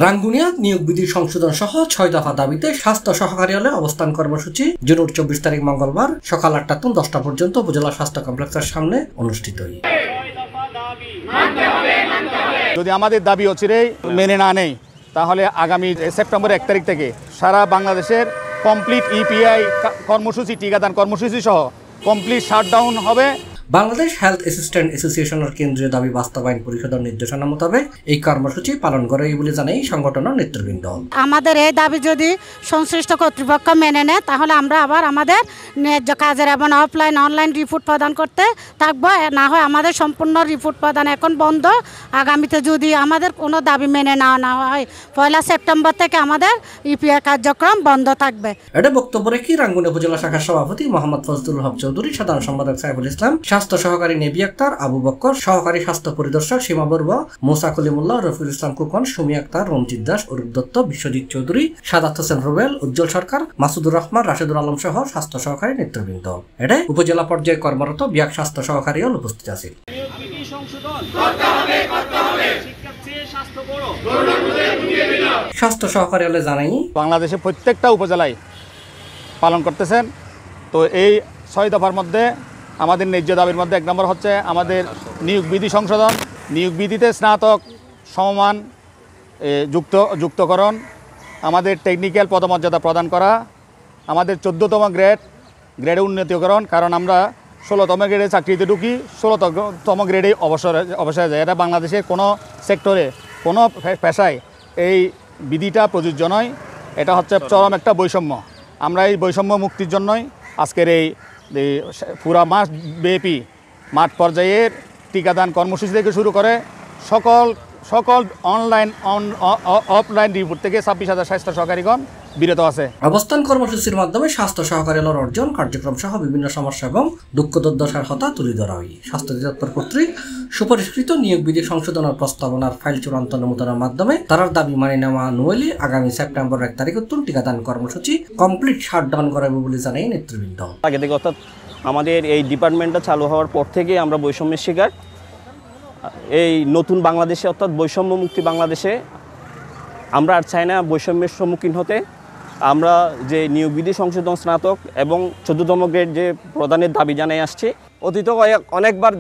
রাঙ্গুনিয়া নিয়োগ বিধি সংশোধন সহ 6 দফা দাবিতে স্বাস্থ্য সহকারীদের অবস্থান কর্মসূচি জুন 24 তারিখ মঙ্গলবার সকাল 8টা থেকে 10টা পর্যন্ত উপজেলা স্বাস্থ্য কমপ্লেক্সের সামনে অনুষ্ঠিত হয়। যদি আমাদের দাবি অচিরেই মেনে না নেই তাহলে আগামী সেপ্টেম্বর 1 তারিখ থেকে সারা বাংলাদেশের কমপ্লিট ইপিআই কর্মসূচি টিকাদান কর্মসূচি সহ কমপ্লিট শাটডাউন হবে। বাংলাদেশ হেলথ অ্যাসিস্ট্যান্ট অ্যাসোসিয়েশনের কেন্দ্রীয় দাবি বাস্তবায়ন পরিষদের নির্দেশনা মোতাবেক এই কর্মসূচি পালন করে বলে জানাই সংগঠনের নেতৃবৃন্দ। আমাদের এই দাবি যদি সংশ্লিষ্ট কর্তৃপক্ষ মেনে নেয় তাহলে আমরা আবার আমাদের ন্যায্য কাজের এবং অনলাইন রিপোর্ট প্রদান করতে থাকবো। না হয় আমাদের সম্পূর্ণ রিপোর্ট প্রদান এখন বন্ধ। আগামীতে যদি আমাদের কোনো দাবি মেনে না হয় 1 সেপ্টেম্বর থেকে আমাদের ইপিআই কার্যক্রম বন্ধ থাকবে। এটা বক্তব্য রেখে রাঙ্গুনিয়া উপজেলা শাখার সভাপতি মোহাম্মদ ফজলুল হক চৌধুরী, সাধারণ সম্পাদক সাইফুল ইসলাম, স্বাস্থ্য সহকারী নেবি আক্তার, আবু বক্কর, সহকারী স্বাস্থ্য পরিদর্শক সীমা বড়ুয়া, মোসা কলিমুল্লাহ, রফিকুল ইসলাম কুকন, সুমি আক্তার, রঞ্জিত দাস, অরূপ দত্ত, বিশ্বজিৎ চৌধুরী, সাদাত হোসেন রুবেল, উজ্জ্বল সরকার, মাসুদুর রহমান, রাশেদুল আলম সহ স্বাস্থ্য সহকারী নেতৃবৃন্দ। এটা উপজেলা পর্যায়ে কর্মরত বিভাগ স্বাস্থ্য সহকারী উপস্থিত আছেন। স্বাস্থ্য সহকারী জানাই বাংলাদেশে প্রত্যেকটা উপজেলায় পালন করতেছেন। তো এই 6 দফার মধ্যে আমাদের ন্যায্য দাবির মধ্যে 1 নম্বর হচ্ছে আমাদের নিয়োগ বিধি সংশোধন, নিয়োগ বিধিতে স্নাতক সমমান যুক্তকরণ, আমাদের টেকনিক্যাল পদমর্যাদা প্রদান করা, আমাদের 14তম গ্রেডে উন্নতিকরণ। কারণ আমরা 16তম গ্রেডে চাকরিতে ঢুকি, 16তম গ্রেডে অবসরে যায়। এটা বাংলাদেশের কোনো সেক্টরে কোনো পেশায় এই বিধিটা প্রযোজ্য নয়। এটা হচ্ছে চরম একটা বৈষম্য। আমরা এই বৈষম্য মুক্তির জন্যই আজকের এই পুরা মাস ব্যাপী মাঠ পর্যায়ের টিকাদান কর্মসূচি থেকে শুরু করে সকল অনলাইন অফলাইন রিপোর্ট থেকে 26,000 স্বাস্থ্য সহকারীগণ বিরত আছে। অবস্থান কর্মসূচির মাধ্যমে স্বাস্থ্য সহকারীর অর্জন কার্যক্রম সহ বিভিন্ন সমস্যা এবং দুঃখ দুর্দশার কথা তুলে ধরা হয়। স্বাস্থ্য অধিদপ্তর কর্তৃক সুপরিষ্কৃত নিয়োগ বিধি সংশোধনের প্রস্তাবনার ফাইল চূড়ান্ত অনুমোদনের মাধ্যমে তার দাবি মানে নেওয়া নইলে আগামী সেপ্টেম্বর 1 তারিখ টিকাদান কর্মসূচি কমপ্লিট শাটডাউন করাবে বলে জানাই নেতৃবৃন্দ। আগে থেকে অর্থাৎ আমাদের এই ডিপার্টমেন্টটা চালু হওয়ার পর থেকে আমরা বৈষম্যের শিকার। এই নতুন বাংলাদেশে অর্থাৎ বৈষম্য মুক্তি বাংলাদেশে আমরা আর চাই না বৈষম্যের সম্মুখীন হতে। আমরা যে নিয়োগ বিধি সংশোধন স্নাতক এবং 14তম গ্রেড যে প্রদানের দাবি জানাই আসছি, অতীত অনেকবার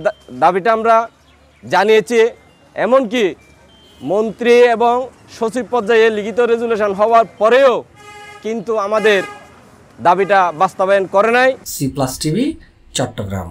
দাবিটা আমরা জানিয়েছি। এমনকি মন্ত্রী এবং সচিব পর্যায়ে লিখিত রেজুলেশন হওয়ার পরেও কিন্তু আমাদের দাবিটা বাস্তবায়ন করে নাই। C+ TV Chittagong.